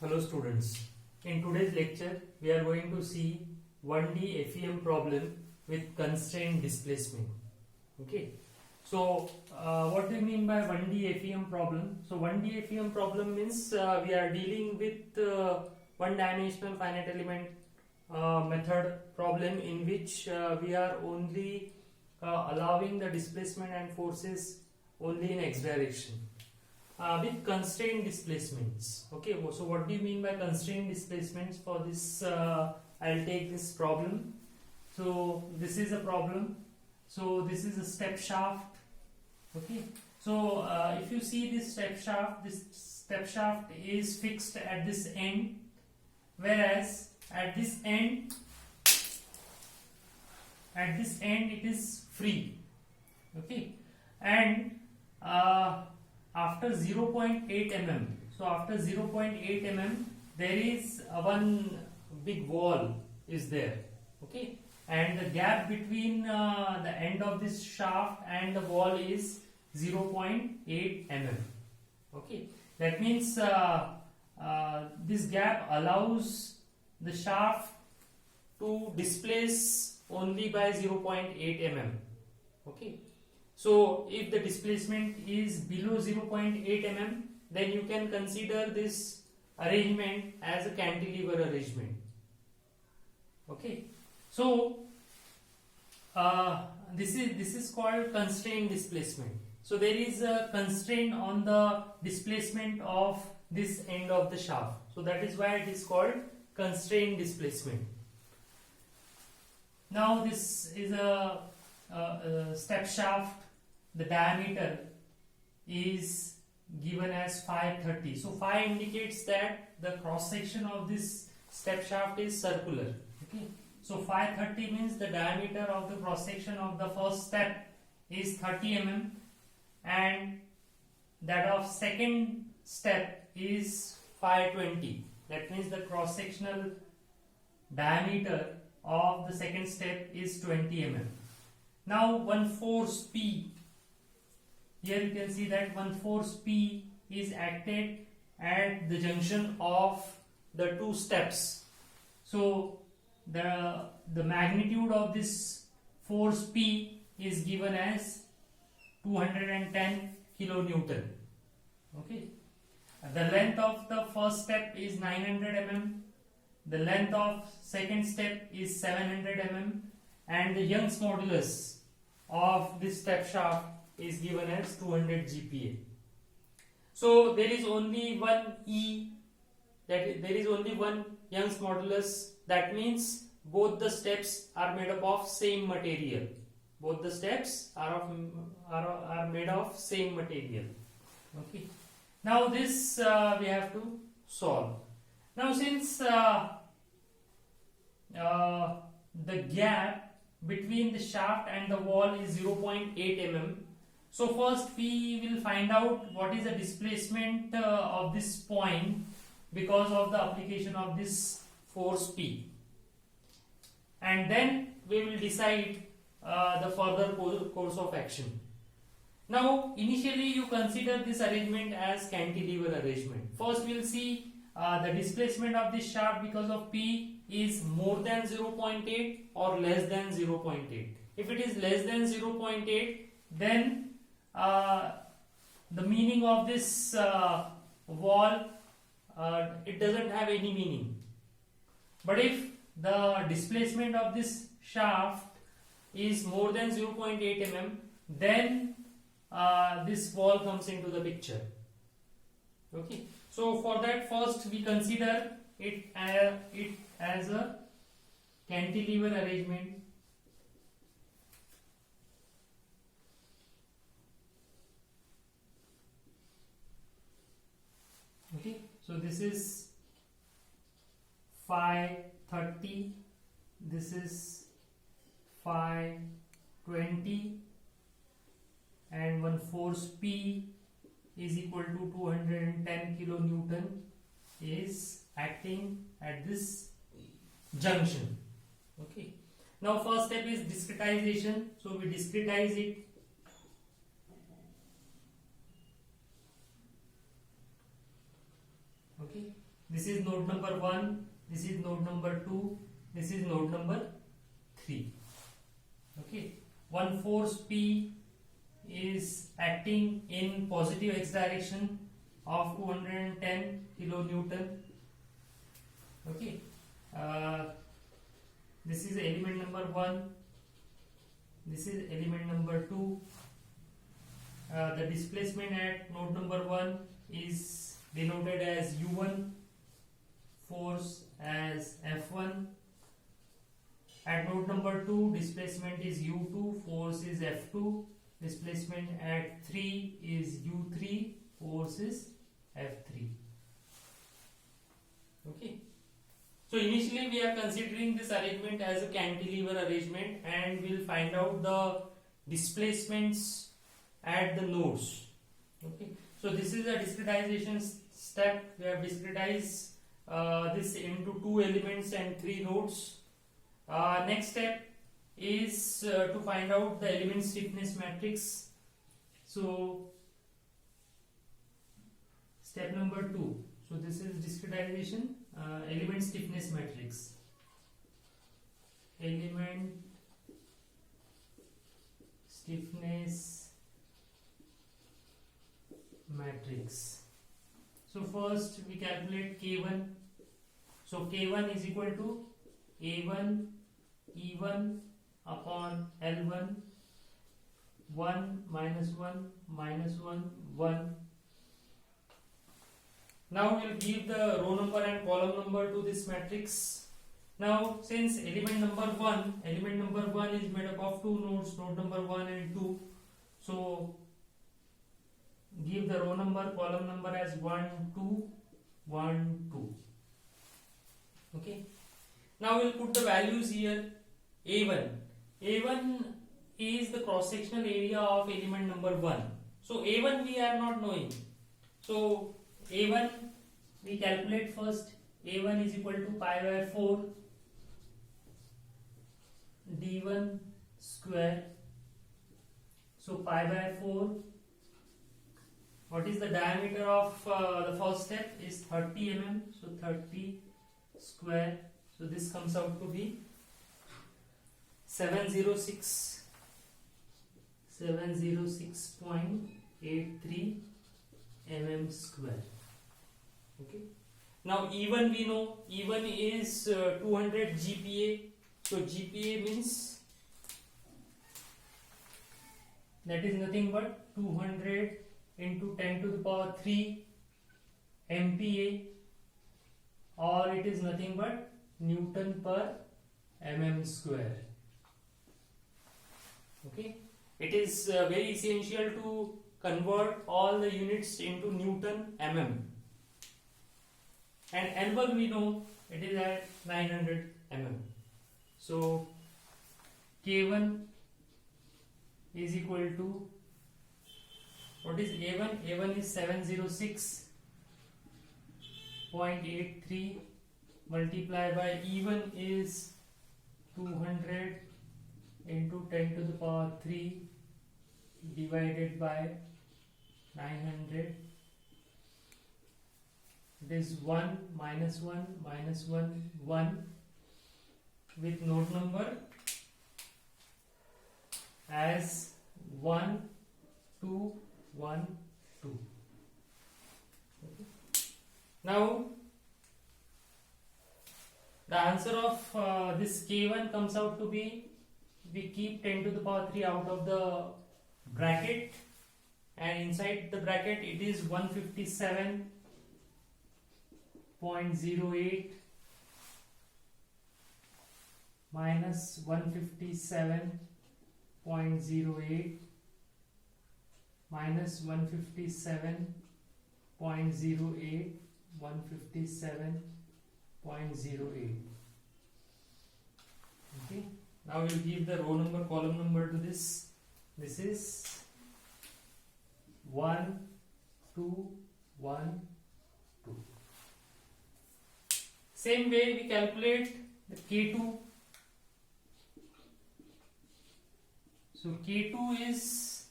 Hello students, in today's lecture we are going to see 1D FEM problem with constraint displacement. Okay, so what do you mean by 1D FEM problem? So 1D FEM problem means we are dealing with one dimensional finite element method problem in which we are only allowing the displacement and forces only in x direction. With constraint displacements. Okay, so what do you mean by constraint displacements? For this I'll take this problem. So this is a problem, so this is a step shaft. Okay, so if you see this step shaft is fixed at this end, whereas at this end it is free. Okay, and after 0.8 mm, so after 0.8 mm there is one big wall is there. Okay, and the gap between the end of this shaft and the wall is 0.8 mm. Okay, that means this gap allows the shaft to displace only by 0.8 mm. Okay, so if the displacement is below 0.8 mm, then you can consider this arrangement as a cantilever arrangement. Okay, so this is called constraint displacement. So there is a constraint on the displacement of this end of the shaft. So that is why it is called constraint displacement. Now this is a step shaft. The diameter is given as 530. So 5 indicates that the cross section of this step shaft is circular. Okay, so 530 means the diameter of the cross section of the first step is 30 mm, and that of second step is 520. That means the cross sectional diameter of the second step is 20 mm. Now one force P, here you can see that one force P is acted at the junction of the two steps. So the magnitude of this force P is given as 210 kilonewton. Okay, the length of the first step is 900 mm, the length of second step is 700 mm, and the Young's modulus of this step shaft is given as 200 GPa. So there is only one E, that there is only one Young's modulus. That means both the steps are made up of same material. Both the steps are made of same material. Okay. Now this we have to solve. Now since the gap between the shaft and the wall is 0.8 mm, so first we will find out what is the displacement of this point because of the application of this force P, and then we will decide the further course of action. Now initially you consider this arrangement as cantilever arrangement. First we will see the displacement of this shaft because of P is more than 0.8 or less than 0.8. If it is less than 0.8, then the meaning of this wall, it doesn't have any meaning. But if the displacement of this shaft is more than 0.8 mm, then this wall comes into the picture. Okay, so for that first we consider it as a cantilever arrangement. Okay, so this is 530, this is 520, and one force P is equal to 210 kilonewton is acting at this junction. Okay, now first step is discretization, so we discretize it. Okay, This is node number 1, this is node number 2, this is node number 3. Okay, one force P is acting in positive x direction of 210 kilonewton. Okay, this is element number 1, this is element number 2. The displacement at node number 1 is denoted as U1, force as F1. At node number 2, displacement is U2, force is F2. Displacement at 3 is U3, force is F3. Okay. So initially we are considering this arrangement as a cantilever arrangement, and we'll find out the displacements at the nodes. Okay. So this is a discretization step. We have discretized this into 2 elements and 3 nodes. Next step is to find out the element stiffness matrix. So step number 2. So this is discretization, element stiffness matrix. Element stiffness matrix. So first we calculate K1. So K1 is equal to A1 E1 upon L1, 1 minus 1 minus 1 1. Now we'll give the row number and column number to this matrix. Now since element number 1 is made up of 2 nodes, node number 1 and 2, so give the row number, column number as 1 2 1 2. Okay. Now we'll put the values here. A1 is the cross sectional area of element number 1. So A1 we are not knowing. So A1 we calculate first. A1 is equal to pi by 4 d1 square. So pi by 4. What is the diameter of the first step is 30 mm. So 30 square. So this comes out to be 706.83 mm square. Okay. Now E1 we know, E1 is 200 GPa. So GPA means that is nothing but 200 into 10 to the power 3 MPa, or it is nothing but Newton per mm square. Okay, it is very essential to convert all the units into Newton mm, and L1 we know it is at 900 mm. So K1 is equal to, what is A1? A1 is 706.83 multiplied by E1 is 200 into 10 to the power 3 divided by 900. It is 1 minus 1 minus 1 1 with node number as 1 2 1 2. Okay. Now the answer of this K1 comes out to be, we keep 10 to the power 3 out of the bracket, and inside the bracket it is 157.08 minus 157.08 minus 157.08 157.08. Okay. Now we'll give the row number, column number to this. This is 1 2 1 2. Same way we calculate the K2. So K2 is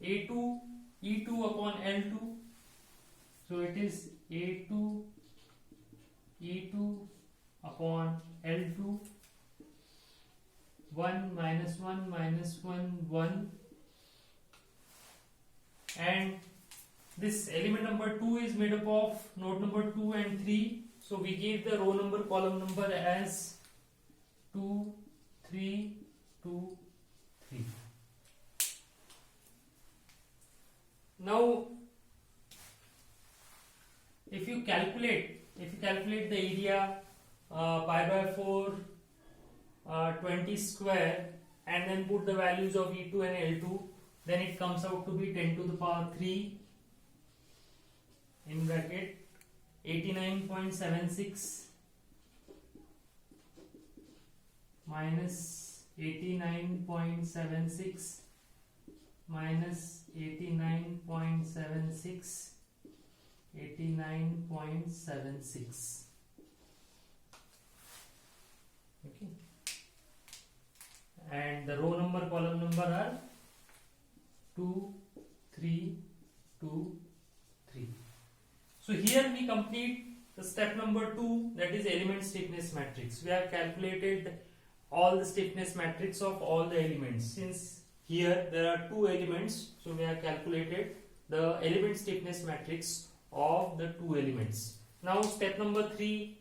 A2 E2 upon L2. So it is A2 E2 upon L2, 1 minus 1 minus 1 1, and this element number 2 is made up of node number 2 and 3, so we gave the row number column number as 2 3 2 3. Now if you calculate the area pi by 4 20 square and then put the values of E2 and L2, then it comes out to be 10 to the power 3 in bracket 89.76 minus 89.76 minus 89.76 89.76. Okay, and the row number column number are 2 3 2 3. So here we complete the step number 2, that is element stiffness matrix. We have calculated all the stiffness matrix of all the elements. Since here there are 2 elements, so we have calculated the element stiffness matrix of the 2 elements. Now step number 3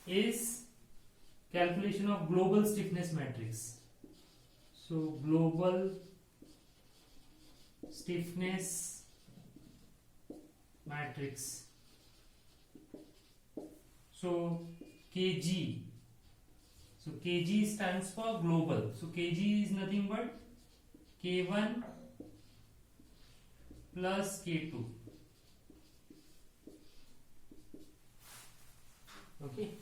is calculation of global stiffness matrix. So global stiffness matrix. So Kg. So Kg stands for global. So Kg is nothing but K1 plus K2. Okay.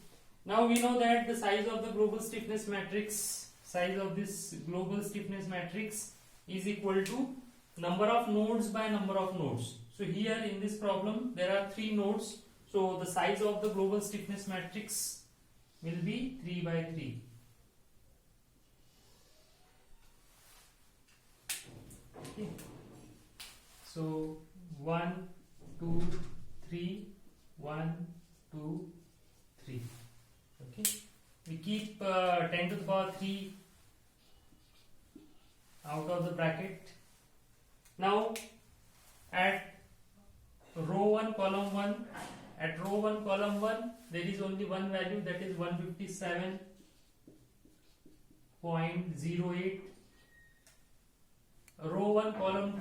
Now we know that the size of the global stiffness matrix, size of this global stiffness matrix is equal to number of nodes by number of nodes. So here in this problem there are 3 nodes. So the size of the global stiffness matrix will be 3 by 3. Okay. So 1 2 3 1 2 3. Okay, we keep 10 to the power 3 out of the bracket. Now at row 1 column 1, there is only one value, that is 157.08. Row 1 column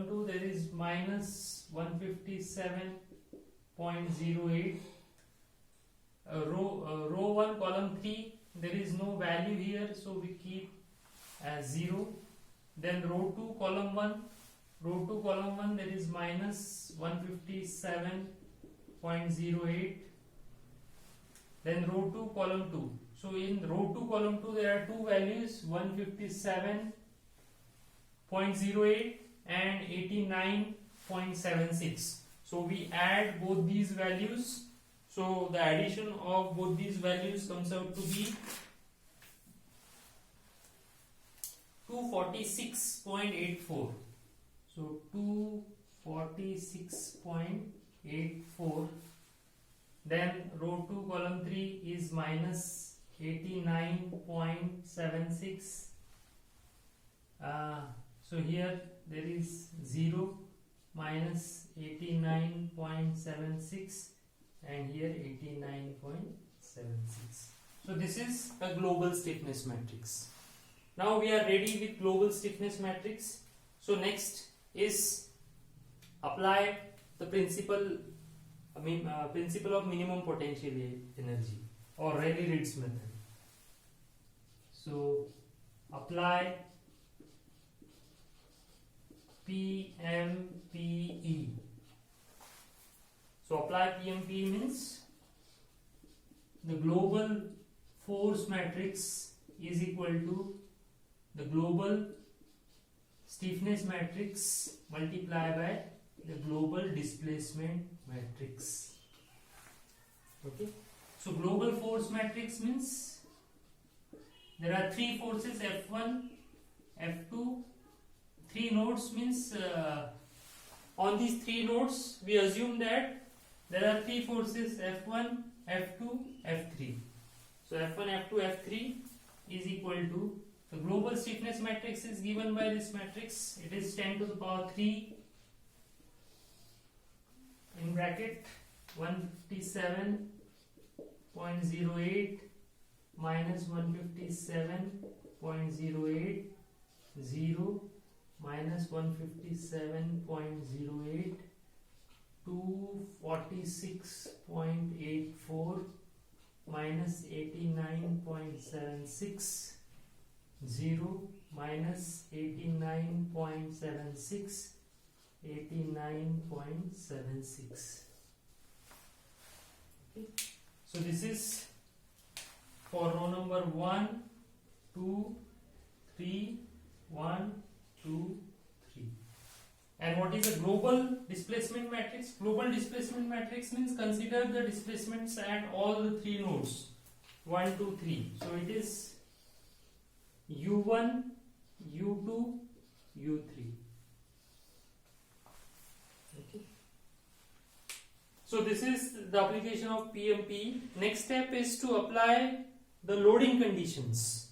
2, there is minus 157.08. Row 1 column 3, there is no value here, so we keep as 0. Then row 2 column 1, there is minus 157.08. Then row 2 column 2. So in row 2 column 2 there are 2 values, 157.08 and 89.76. So we add both these values. So the addition of both these values comes out to be 246.84. So 246.84. Then row 2 column 3 is minus 89.76. So here there is 0 minus 89.76 and here 89.76. So this is a global stiffness matrix. Now we are ready with global stiffness matrix. So next is apply the principle of minimum potential energy or Rayleigh-Ritz method. So apply PMPE. So apply PMPE means the global force matrix is equal to the global stiffness matrix multiplied by the global displacement matrix. Okay. So global force matrix means there are 3 forces, F1, F2, 3 nodes means on these 3 nodes we assume that there are three forces F1, F2, F3. So F1, F2, F3 is equal to, the global stiffness matrix is given by this matrix. It is 10 to the power 3 in bracket 157.08 minus 157.08 0 minus 157.08 246.84 minus 89.76 0 minus 89.76 89.76. Okay. So this is for row number 1, 2, 3, 1, 2, 3. And what is a global displacement matrix? Global displacement matrix means consider the displacements at all the three nodes 1, 2, 3. So it is U1, U2, U3. Okay. So this is the application of PMP. Next step is to apply the loading conditions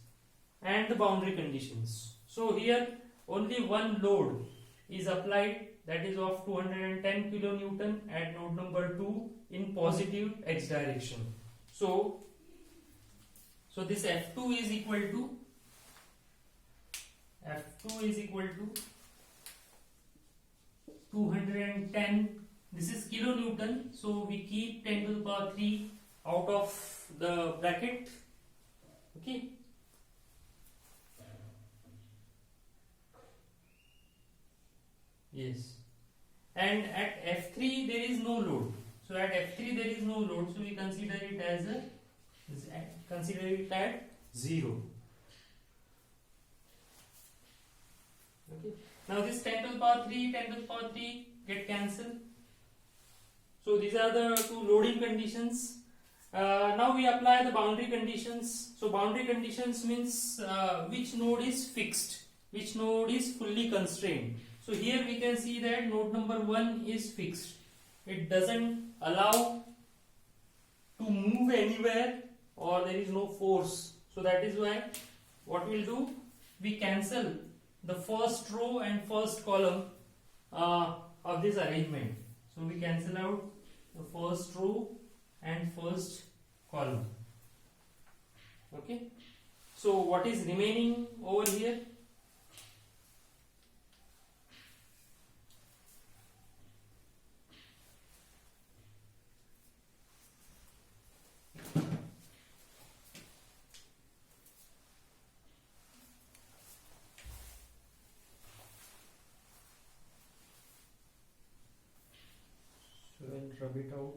and the boundary conditions. So here only one load is applied, that is of 210 kilonewton at node number 2 in positive x direction. So this F2 is equal to 210. This is kilonewton, so we keep 10 to the power 3 out of the bracket. Okay. Yes. And at F3 there is no load. So at F3 there is no load, so we consider it as at 0. Okay. Now this 10 to the power 3, 10 to the power 3 get cancelled. So these are the two loading conditions. Now we apply the boundary conditions. So boundary conditions means which node is fixed, which node is fully constrained. So here we can see that node number 1 is fixed. It doesn't allow to move anywhere, or there is no force. So that is why what we'll do, we cancel the first row and first column of this arrangement. So we cancel out the first row and first column. Okay. So what is remaining over here? So I'll rub it out.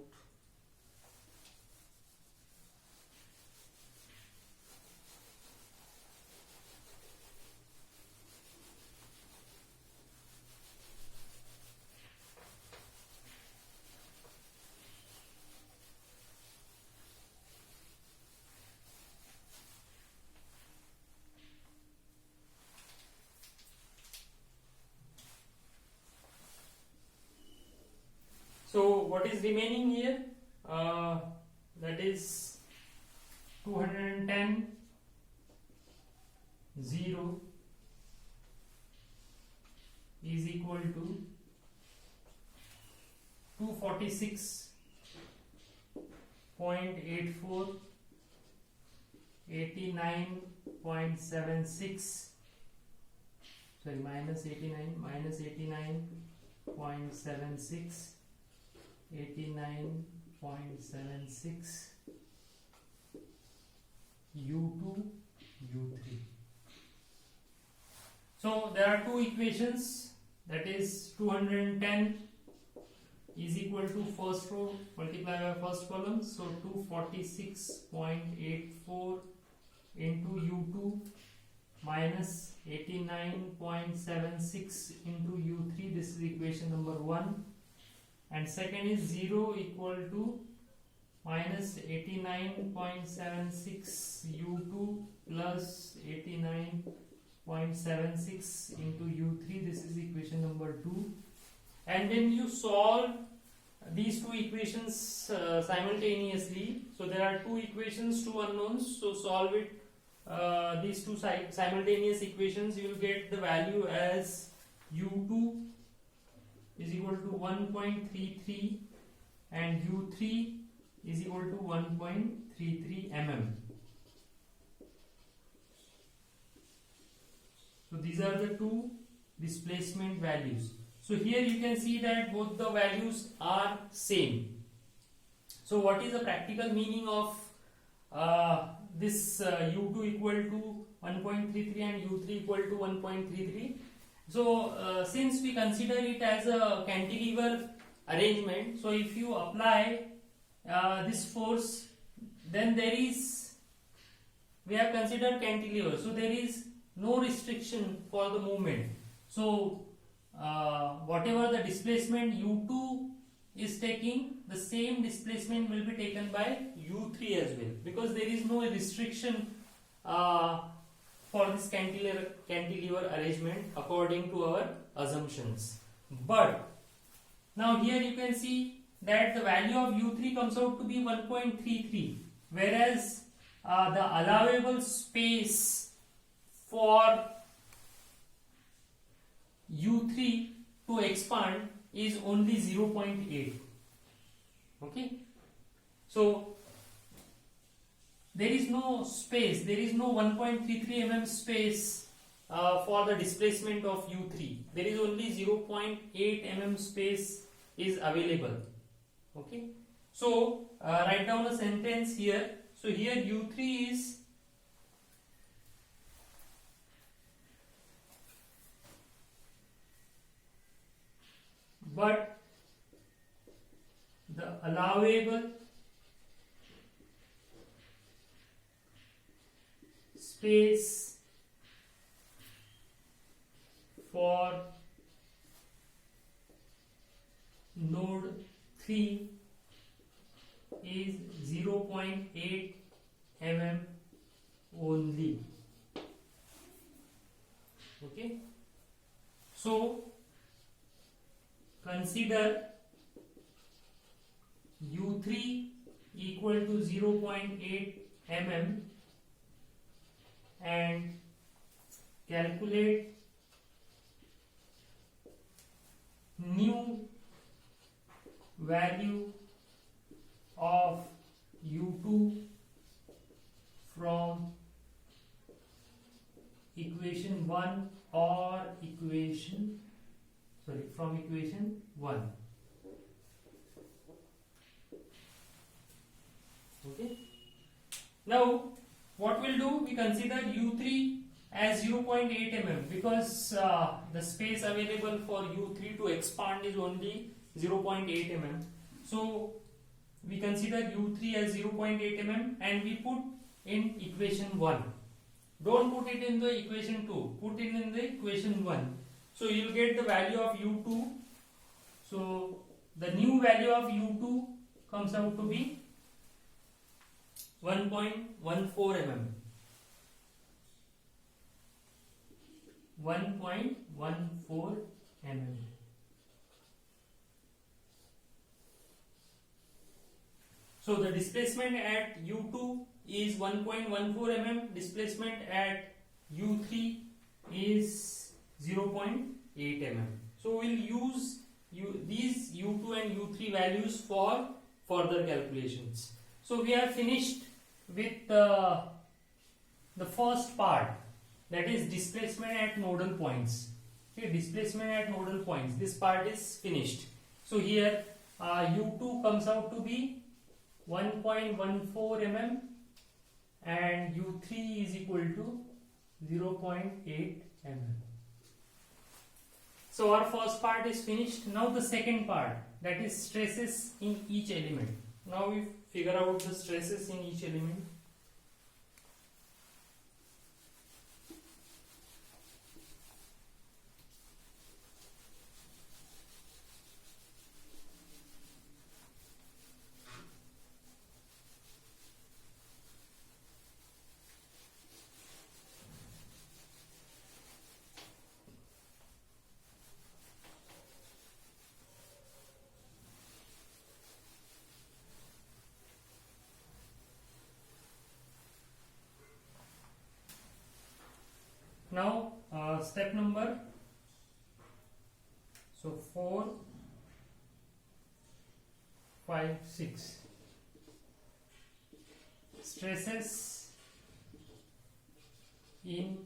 So what is remaining here? That is 210 0 is equal to 246.84 89.76, sorry, minus 89.76 89.76 U2 U3. So there are two equations, that is 210 is equal to first row multiplied by first column, so 246.84 into U2 minus 89.76 into U3. This is equation number 1. And second is 0 equal to minus 89.76 U2 plus 89.76 into U3. This is equation number 2. And then you solve these two equations simultaneously. So there are two equations, two unknowns. So solve it. These two simultaneous equations, you will get the value as u2 is equal to 1.33 and u3 is equal to 1.33 mm. So these are the two displacement values. So here you can see that both the values are same. So what is the practical meaning of this u2 equal to 1.33 and u3 equal to 1.33? So since we consider it as a cantilever arrangement, so if you apply this force, then we have considered cantilever, so there is no restriction for the movement. So whatever the displacement u2 is taking, the same displacement will be taken by u3 as well, because there is no restriction for this cantilever arrangement according to our assumptions. But now here you can see that the value of u3 comes out to be 1.33, whereas the allowable space for u3 to expand is only 0.8. Okay, so there is no space, there is no 1.33 mm space for the displacement of u3. There is only 0.8 mm space is available. Okay, so write down a sentence here. So here u3 is but the allowable space for node 3 is 0.8 mm only. Okay, so consider u3 equal to 0.8 mm and calculate new value of u2 from equation 1 or from equation 1. Okay, now what we'll do, we consider u3 as 0.8 mm because the space available for u3 to expand is only 0.8 mm. So we consider u3 as 0.8 mm and we put in equation 1. Don't put it in the equation 2, put it in the equation 1. So you will get the value of u2. So the new value of u2 comes out to be 1.14 mm. 1.14 mm. So the displacement at u2 is 1.14 mm, displacement at u3 is 0.8 mm. So we'll use these u2 and u3 values for further calculations. So we are finished with the first part, that is displacement at nodal points. Okay, displacement at nodal points. This part is finished. So here u2 comes out to be 1.14 mm and u3 is equal to 0.8 mm. So our first part is finished. Now the second part, that is stresses in each element. Now we figure out the stresses in each element. Now step number, so 4, 5, 6. Stresses in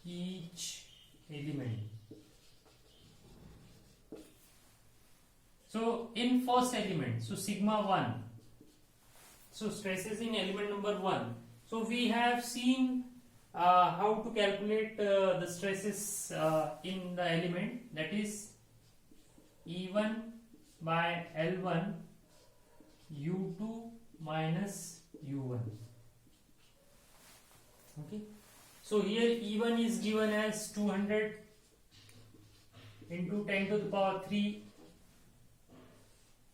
each element. So in first element, so sigma 1, so stresses in element number 1. So we have seen how to calculate the stresses in the element, that is E1 by L1 U2 minus U1. Okay, so here E1 is given as 200 into 10 to the power 3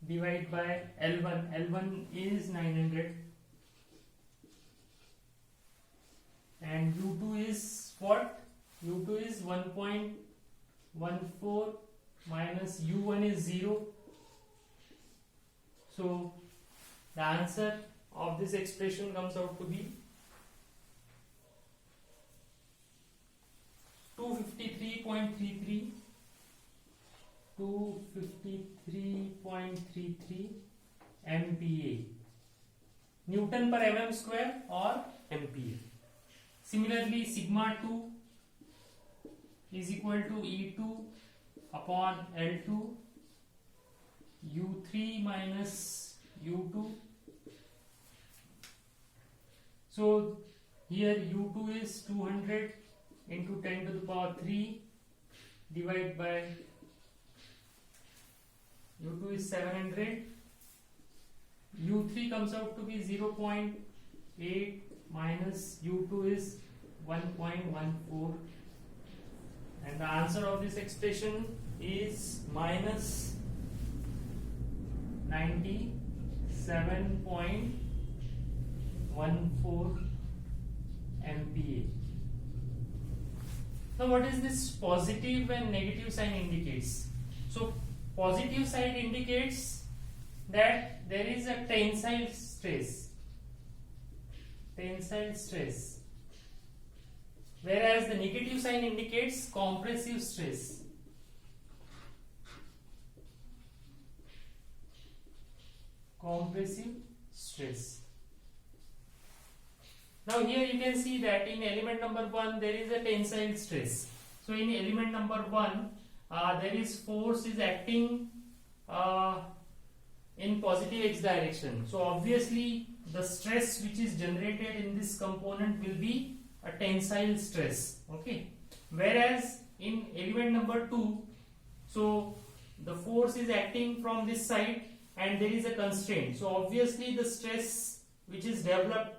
divided by L1. L1 is 900 and U2 is what? U2 is 1.14 minus U1 is 0. So the answer of this expression comes out to be 253.33 253.33 MPa, Newton per mm square or MPa. Similarly, sigma 2 is equal to E2 upon L2 U3 minus U2. So here U2 is 200 into 10 to the power 3 divided by U2 is 700. U3 comes out to be 0.8 minus U2 is 1.14, and the answer of this expression is minus 97.14 MPa. Now what is this positive and negative sign indicates? So positive side indicates that there is a tensile stress, whereas the negative sign indicates compressive stress. Now here you can see that in element number 1 there is a tensile stress. So in element number 1 there is force is acting in positive x direction. So obviously the stress which is generated in this component will be a tensile stress. Okay. Whereas in element number 2, so the force is acting from this side and there is a constraint. So obviously the stress which is developed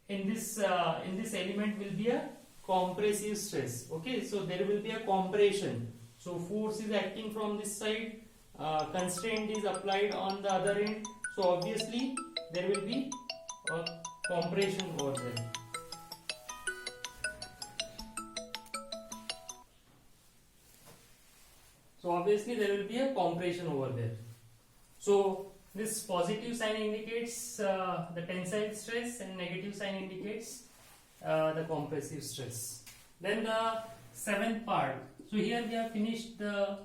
in this element will be a compressive stress. Okay, so there will be a compression. So force is acting from this side, constraint is applied on the other end. So obviously there will be a compression over there. So obviously there will be a compression over there. So this positive sign indicates the tensile stress and negative sign indicates the compressive stress. Then the 7th part. So here we have finished the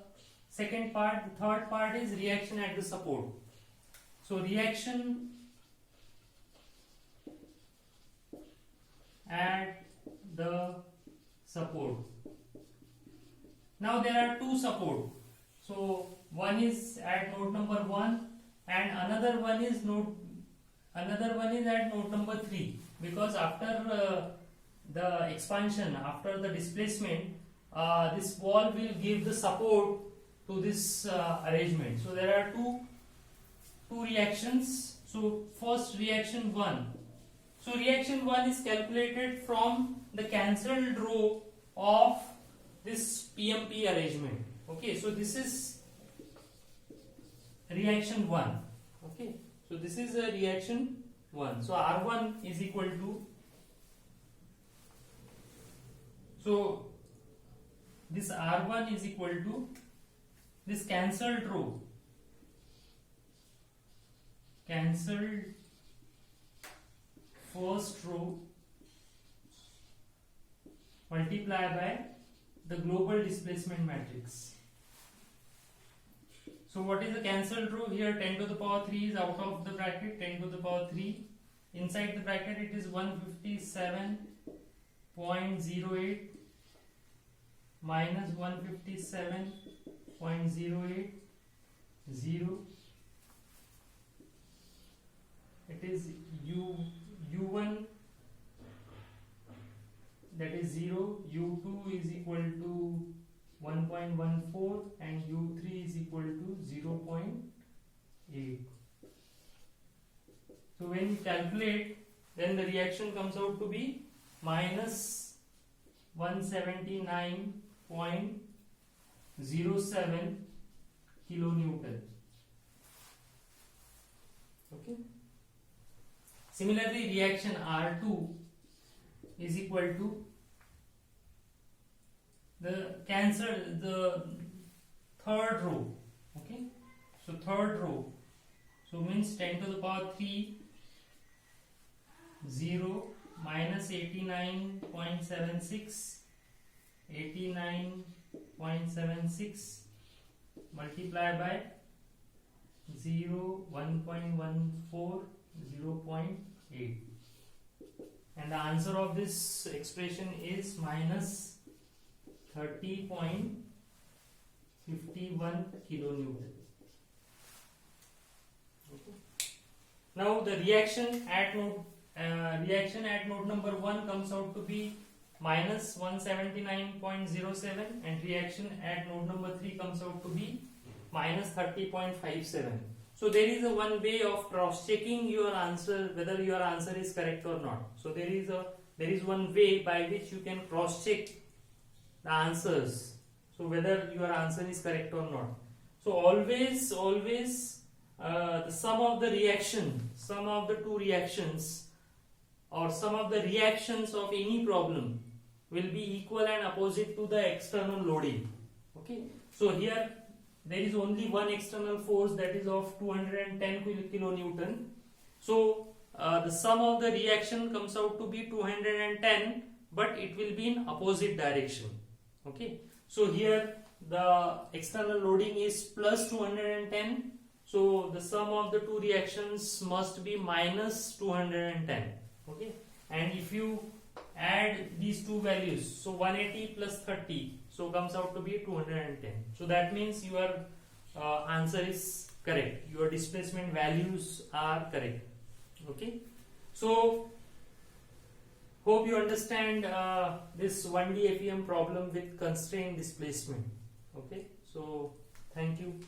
2nd part. The 3rd part is reaction at the support. So reaction at the support. Now there are two support. So one is at node number 1 and another one is at node number 3, because after the expansion, after the displacement, this wall will give the support to this arrangement. So there are two reactions. So first reaction 1. So reaction 1 is calculated from the cancelled row of this PMP arrangement. Okay, so this is reaction 1. Okay, so this is a reaction 1. So R1 is equal to, so this R1 is equal to this cancelled row, cancelled first row multiply by the global displacement matrix. So what is the cancelled row here? 10 to the power 3 is out of the bracket, 10 to the power 3. Inside the bracket it is 157.08 minus 157.08, 0. It is U1, that is 0, U2 is equal to 1.14 and U3 is equal to 0.8. So when you calculate, then the reaction comes out to be minus 179.07 kilonewton. Okay. Similarly, reaction R2 is equal to the third row. Okay, so third row, so means 10 to the power 3, 0 minus 89.76, 89.76 multiply by 0, 1.14, 0.8, and the answer of this expression is minus 30.51 kilonewton. Okay. Now the reaction at node number 1 comes out to be minus 179.07 and reaction at node number 3 comes out to be minus 30.57. So there is a one way of cross checking your answer, whether your answer is correct or not. So there is one way by which you can cross check the answers, so whether your answer is correct or not. So always the sum of the two reactions or sum of the reactions of any problem will be equal and opposite to the external loading. Okay, so here there is only one external force, that is of 210 kilonewton. So the sum of the reaction comes out to be 210, but it will be in opposite direction. Okay, so here the external loading is plus 210, so the sum of the two reactions must be minus 210. Okay, and if you add these two values, so 180 plus 30, so comes out to be 210. So that means your answer is correct, your displacement values are correct. Okay, so hope you understand this 1D FEM problem with constrained displacement. Okay, so thank you.